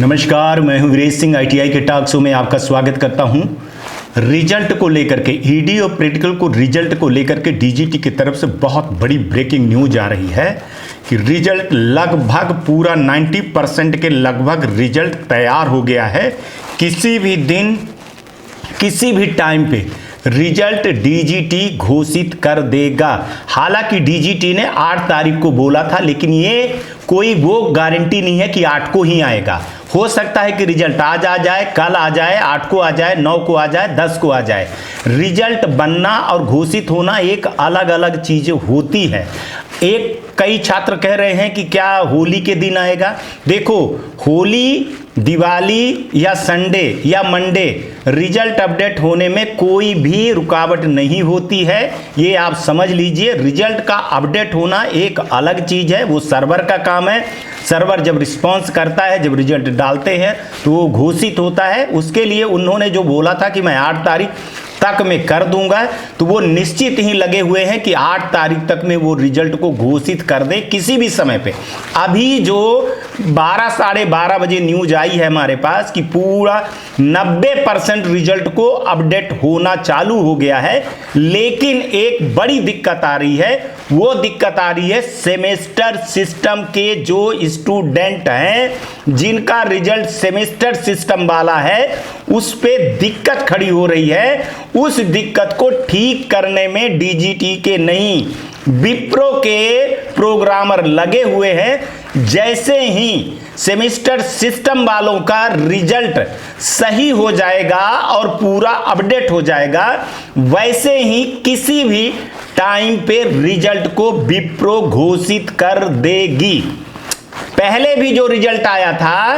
नमस्कार, मैं हूं वीरेश सिंह। आईटीआई के टॉक शो में आपका स्वागत करता हूं। रिजल्ट को लेकर के ईडी और प्रैक्टिकल को रिजल्ट को लेकर के डीजीटी की तरफ से बहुत बड़ी ब्रेकिंग न्यूज आ रही है कि रिजल्ट लगभग पूरा 90% के लगभग रिजल्ट तैयार हो गया है। किसी भी दिन किसी भी टाइम पे रिजल्ट डीजीटी घोषित कर देगा। हालांकि डीजीटी ने 8 तारीख को बोला था, लेकिन ये कोई वो गारंटी नहीं है कि 8 को ही आएगा। हो सकता है कि रिजल्ट आज आ जाए, कल आ जाए, 8 को आ जाए, 9 को आ जाए, 10 को आ जाए। रिजल्ट बनना और घोषित होना एक अलग अलग चीज़ें होती है। कई छात्र कह रहे हैं कि क्या होली के दिन आएगा। देखो, होली, दिवाली या संडे या मंडे रिजल्ट अपडेट होने में कोई भी रुकावट नहीं होती है। ये आप समझ लीजिए। रिजल्ट का अपडेट होना एक अलग चीज़ है, वो सर्वर का काम है। सर्वर जब रिस्पॉन्स करता है, जब रिजल्ट डालते हैं तो वो घोषित होता है। उसके लिए उन्होंने जो बोला था कि मैं 8 तारीख तक में कर दूंगा, तो वो निश्चित ही लगे हुए हैं कि 8 तारीख तक में वो रिजल्ट को घोषित कर दे किसी भी समय पे। अभी जो 12 साढ़े 12 बजे न्यूज आई है हमारे पास कि पूरा 90% रिजल्ट को अपडेट होना चालू हो गया है। लेकिन एक बड़ी दिक्कत आ रही है। वो दिक्कत आ रही है सेमेस्टर सिस्टम के जो स्टूडेंट हैं, जिनका रिजल्ट सेमेस्टर सिस्टम वाला है, उस पे दिक्कत खड़ी हो रही है। उस दिक्कत को ठीक करने में डीजीटी के नहीं, विप्रो के प्रोग्रामर लगे हुए हैं। जैसे ही सेमेस्टर सिस्टम वालों का रिजल्ट सही हो जाएगा और पूरा अपडेट हो जाएगा, वैसे ही किसी भी टाइम पे रिजल्ट को विप्रो घोषित कर देगी। पहले भी जो रिजल्ट आया था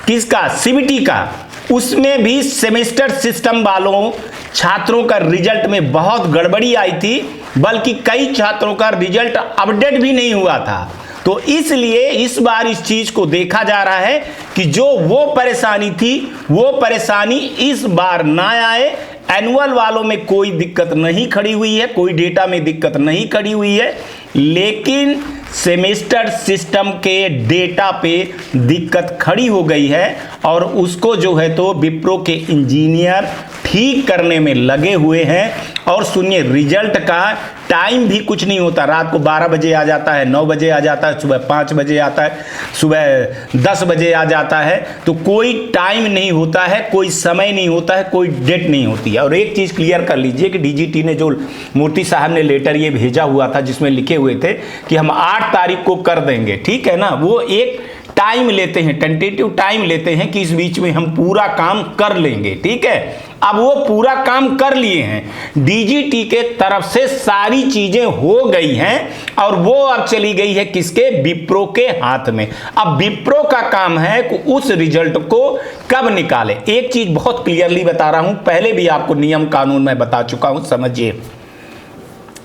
किसका, सीबीटी का, उसमें भी सेमेस्टर सिस्टम वालों छात्रों का रिजल्ट में बहुत गड़बड़ी आई थी, बल्कि कई छात्रों का रिजल्ट अपडेट भी नहीं हुआ था। तो इसलिए इस बार इस चीज को देखा जा रहा है कि जो वो परेशानी थी, वो परेशानी इस बार ना आए। एनुअल वालों में कोई दिक्कत नहीं खड़ी हुई है, कोई डेटा में दिक्कत नहीं खड़ी हुई है, लेकिन सेमेस्टर सिस्टम के डेटा पे दिक्कत खड़ी हो गई है। और उसको जो है तो विप्रो के इंजीनियर ठीक करने में लगे हुए हैं। और सुनिए, रिजल्ट का टाइम भी कुछ नहीं होता। रात को 12 बजे आ जाता है, 9 बजे आ जाता है, सुबह 5 बजे आता है, सुबह 10 बजे आ जाता है। तो कोई टाइम नहीं होता है, कोई समय नहीं होता है, कोई डेट नहीं होती है। और एक चीज़ क्लियर कर लीजिए कि डीजीटी ने जो मूर्ति साहब ने लेटर ये भेजा हुआ था, जिसमें लिखे हुए थे कि हम 8 तारीख को कर देंगे, ठीक है ना, वो एक टाइम लेते हैं, टेंटेटिव टाइम लेते हैं कि इस बीच में हम पूरा काम कर लेंगे, ठीक है। अब वो पूरा काम कर लिए हैं। डीजीटी के तरफ से सारी चीजें हो गई हैं और वो अब चली गई है किसके, विप्रो के हाथ में। अब विप्रो का काम है कि उस रिजल्ट को कब निकाले। एक चीज बहुत क्लियरली बता रहा हूं, पहले भी आपको नियम कानून में बता चुका हूं, समझिए।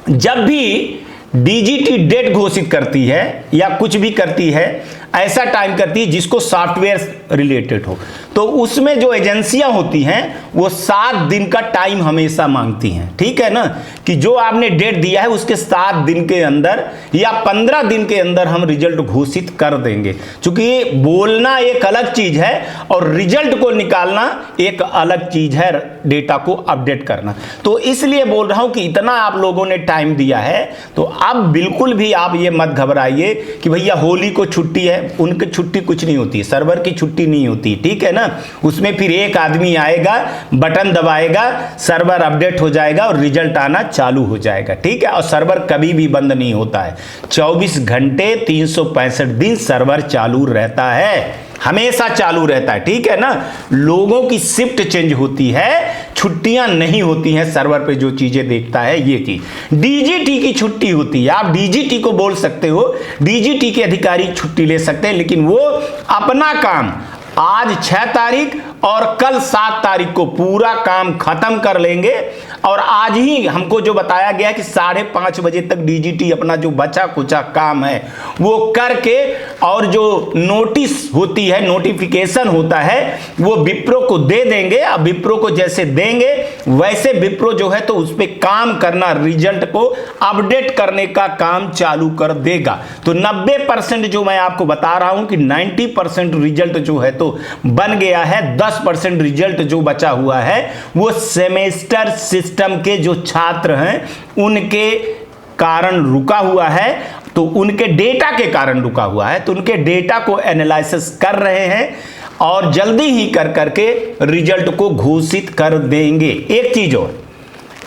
जब भी डीजीटी डेट घोषित करती है या कुछ भी करती है, ऐसा टाइम करती है जिसको सॉफ्टवेयर रिलेटेड हो, तो उसमें जो एजेंसियां होती हैं वो 7 दिन का टाइम हमेशा मांगती हैं, ठीक है ना, कि जो आपने डेट दिया है उसके 7 दिन के अंदर या 15 दिन के अंदर हम रिजल्ट घोषित कर देंगे। क्योंकि बोलना एक अलग चीज है और रिजल्ट को निकालना एक अलग चीज है, डेटा को अपडेट करना। तो इसलिए बोल रहा हूं कि इतना आप लोगों ने टाइम दिया है, तो अब बिल्कुल भी आप ये मत घबराइए कि भैया होली को छुट्टी है। उनकी छुट्टी कुछ नहीं होती, सर्वर की छुट्टी नहीं होती, ठीक है ना। उसमें फिर एक आदमी आएगा, बटन दबाएगा, सर्वर अपडेट हो जाएगा और रिजल्ट आना चालू हो जाएगा, ठीक है। और सर्वर कभी भी बंद नहीं होता है, 24 घंटे 365 दिन सर्वर चालू रहता है, हमेशा चालू रहता है, ठीक है ना। लोगों की शिफ्ट चेंज होती है, छुट्टियां नहीं होती हैं। सर्वर पे जो चीजें देखता है ये चीज, डीजीटी की छुट्टी होती है। आप डीजीटी को बोल सकते हो, डीजीटी के अधिकारी छुट्टी ले सकते हैं, लेकिन वो अपना काम आज 6 तारीख और कल 7 तारीख को पूरा काम खत्म कर लेंगे। और आज ही हमको जो बताया गया कि 5:30 बजे तक डीजीटी अपना जो बचा कुचा काम है वो करके, और जो नोटिस होती है, नोटिफिकेशन होता है, वो विप्रो को दे देंगे। अब विप्रो को जैसे देंगे वैसे विप्रो जो है तो उस पर काम करना, रिजल्ट को अपडेट करने का काम चालू कर देगा। तो 90% जो मैं आपको बता रहा हूं कि 90% रिजल्ट जो है तो तो बन गया है। 10% रिजल्ट जो बचा हुआ है वो सेमेस्टर सिस्टम के जो छात्र हैं उनके कारण रुका हुआ है, तो उनके डेटा के कारण रुका हुआ है, तो उनके डेटा को एनालिसिस कर रहे हैं और जल्दी ही कर करके रिजल्ट को घोषित कर देंगे। एक चीज और,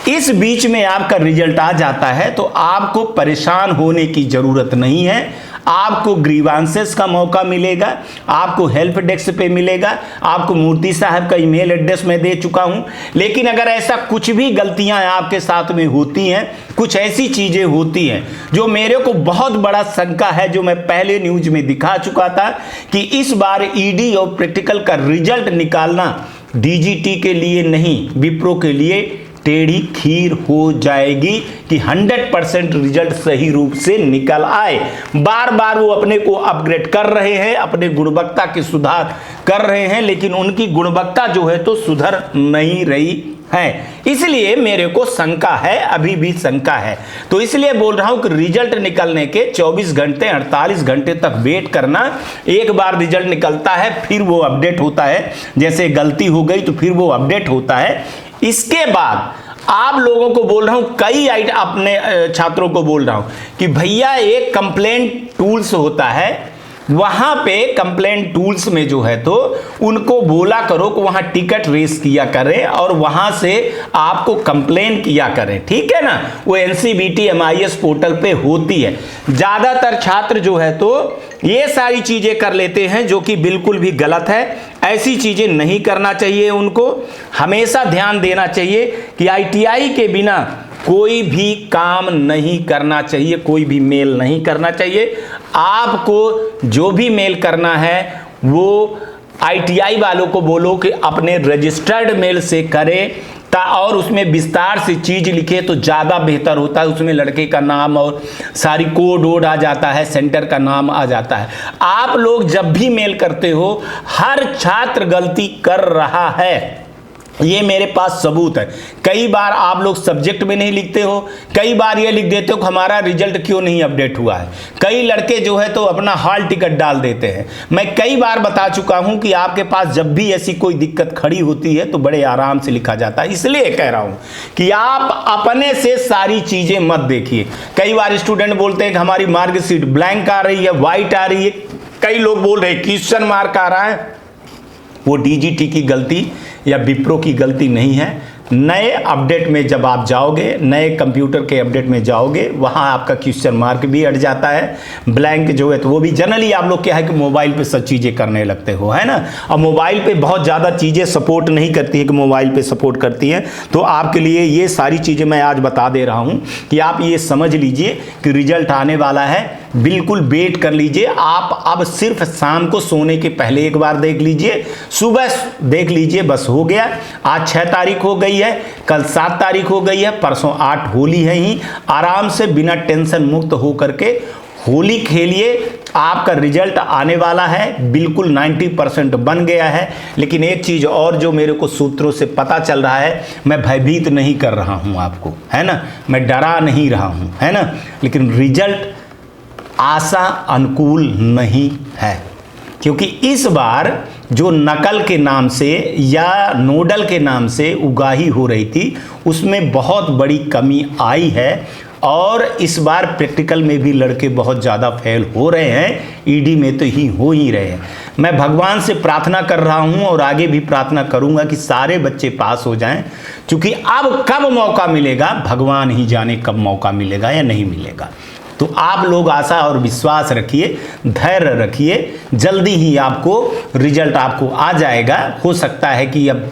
इस बीच में आपका रिजल्ट आ जाता है तो आपको परेशान होने की जरूरत नहीं है। आपको ग्रीवांसेस का मौका मिलेगा, आपको हेल्प डेस्क पे मिलेगा, आपको मूर्ति साहब का ईमेल एड्रेस मैं दे चुका हूं। लेकिन अगर ऐसा कुछ भी गलतियां आपके साथ में होती हैं, कुछ ऐसी चीजें होती हैं जो मेरे को बहुत बड़ा शंका है, जो मैं पहले न्यूज में दिखा चुका था कि इस बार ईडी और प्रैक्टिकल का रिजल्ट निकालना डीजीटी के लिए नहीं, विप्रो के लिए टेढ़ी खीर हो जाएगी कि 100% रिजल्ट सही रूप से निकल आए। बार बार वो अपने को अपग्रेड कर रहे हैं, अपने गुणवत्ता के सुधार कर रहे हैं, लेकिन उनकी गुणवत्ता जो है तो सुधर नहीं रही है। इसलिए मेरे को शंका है, अभी भी शंका है। तो इसलिए बोल रहा हूं कि रिजल्ट निकलने के 24 घंटे 48 घंटे तक वेट करना। एक बार रिजल्ट निकलता है फिर वो अपडेट होता है, जैसे गलती हो गई तो फिर वो अपडेट होता है। इसके बाद आप लोगों को बोल रहा हूं, कई अपने छात्रों को बोल रहा हूं कि भैया एक कंप्लेंट टूल्स होता है, वहां पे कंप्लेंट टूल्स में जो है तो उनको बोला करो कि वहां टिकट रेस किया करें और वहां से आपको कंप्लेन किया करें, ठीक है ना। वो एनसीबीटी MIS पोर्टल पे होती है। ज्यादातर छात्र जो है तो ये सारी चीजें कर लेते हैं जो कि बिल्कुल भी गलत है। ऐसी चीजें नहीं करना चाहिए। उनको हमेशा ध्यान देना चाहिए कि ITI के बिना कोई भी काम नहीं करना चाहिए, कोई भी मेल नहीं करना चाहिए। आपको जो भी मेल करना है वो ITI वालों को बोलो कि अपने रजिस्टर्ड मेल से करें, और उसमें विस्तार से चीज लिखे तो ज्यादा बेहतर होता है। उसमें लड़के का नाम और सारी कोड वोड आ जाता है, सेंटर का नाम आ जाता है। आप लोग जब भी मेल करते हो, हर छात्र गलती कर रहा है, ये मेरे पास सबूत है। कई बार आप लोग सब्जेक्ट में नहीं लिखते हो, कई बार ये लिख देते हो कि हमारा रिजल्ट क्यों नहीं अपडेट हुआ है। कई लड़के जो है तो अपना हॉल टिकट डाल देते हैं। मैं कई बार बता चुका हूं कि आपके पास जब भी ऐसी कोई दिक्कत खड़ी होती है तो बड़े आराम से लिखा जाता है। इसलिए कह रहा हूं कि आप अपने से सारी चीजें मत देखिए। कई बार स्टूडेंट बोलते हैं कि हमारी मार्कशीट ब्लैंक आ रही है, व्हाइट आ रही है, कई लोग बोल रहे हैं क्वेश्चन मार्क आ रहा है। वो डीजीटी की गलती या विप्रो की गलती नहीं है। नए अपडेट में जब आप जाओगे, नए कंप्यूटर के अपडेट में जाओगे, वहां आपका क्वेश्चन मार्क भी हट जाता है, ब्लैंक जो है तो वो भी। जनरली आप लोग क्या है कि मोबाइल पे सब चीज़ें करने लगते हो, है ना। और मोबाइल पे बहुत ज़्यादा चीज़ें सपोर्ट नहीं करती है कि मोबाइल पे सपोर्ट करती हैं। तो आपके लिए ये सारी चीज़ें मैं आज बता दे रहा हूँ कि आप ये समझ लीजिए कि रिजल्ट आने वाला है। बिल्कुल वेट कर लीजिए। आप अब सिर्फ शाम को सोने के पहले एक बार देख लीजिए, सुबह देख लीजिए, बस हो गया। आज 6 तारीख हो गई है, कल 7 तारीख हो गई है, परसों 8 होली है ही। आराम से बिना टेंशन मुक्त हो करके होली खेलिए। आपका रिजल्ट आने वाला है, बिल्कुल 90% बन गया है। लेकिन एक चीज और जो मेरे को सूत्रों से पता चल रहा है, मैं भयभीत नहीं कर रहा हूं आपको, है ना, मैं डरा नहीं रहा हूं, है ना। लेकिन रिजल्ट आशा अनुकूल नहीं है, क्योंकि इस बार जो नकल के नाम से या नोडल के नाम से उगाही हो रही थी उसमें बहुत बड़ी कमी आई है। और इस बार प्रैक्टिकल में भी लड़के बहुत ज़्यादा फेल हो रहे हैं, ईडी में तो हो ही रहे हैं। मैं भगवान से प्रार्थना कर रहा हूं और आगे भी प्रार्थना करूंगा कि सारे बच्चे पास हो जाएं, क्योंकि अब कब मौका मिलेगा भगवान ही जाने, कब मौका मिलेगा या नहीं मिलेगा। तो आप लोग आशा और विश्वास रखिए, धैर्य रखिए, जल्दी ही आपको रिजल्ट आपको आ जाएगा। हो सकता है कि अब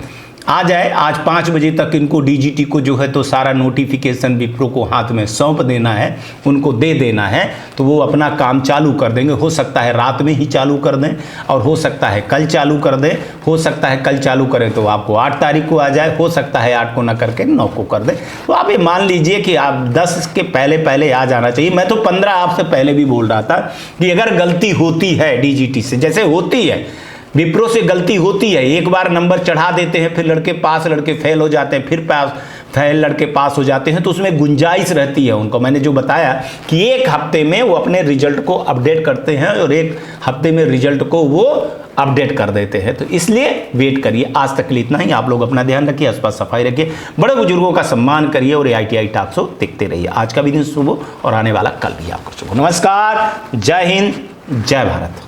आ जाए। आज 5 बजे तक इनको डीजीटी को जो है तो सारा नोटिफिकेशन विप्रो को हाथ में सौंप देना है, उनको दे देना है, तो वो अपना काम चालू कर देंगे। हो सकता है रात में ही चालू कर दें और हो सकता है कल चालू कर दें। हो सकता है कल चालू करें तो आपको 8 तारीख को आ जाए, हो सकता है 8 को ना करके 9 को कर दें। तो आप ये मान लीजिए कि आप 10 के पहले पहले आ जाना चाहिए। मैं तो 15 आपसे पहले भी बोल रहा था कि अगर गलती होती है डीजीटी से, जैसे होती है विप्रो से गलती होती है, एक बार नंबर चढ़ा देते हैं, फिर लड़के पास, लड़के फेल हो जाते हैं, फिर पास फेल लड़के पास हो जाते हैं, तो उसमें गुंजाइश रहती है उनको। मैंने जो बताया कि 1 हफ्ते में वो अपने रिजल्ट को अपडेट करते हैं और 1 हफ्ते में रिजल्ट को वो अपडेट कर देते हैं, तो इसलिए वेट करिए। आज तक के लिए इतना ही। आप लोग अपना ध्यान रखिए, आसपास सफाई रखिए, बड़े बुजुर्गों का सम्मान करिए और ITI टॉक शो देखते रहिए। आज का भी दिन शुभ और आने वाला कल भी आपको शुभ। नमस्कार, जय हिंद, जय भारत।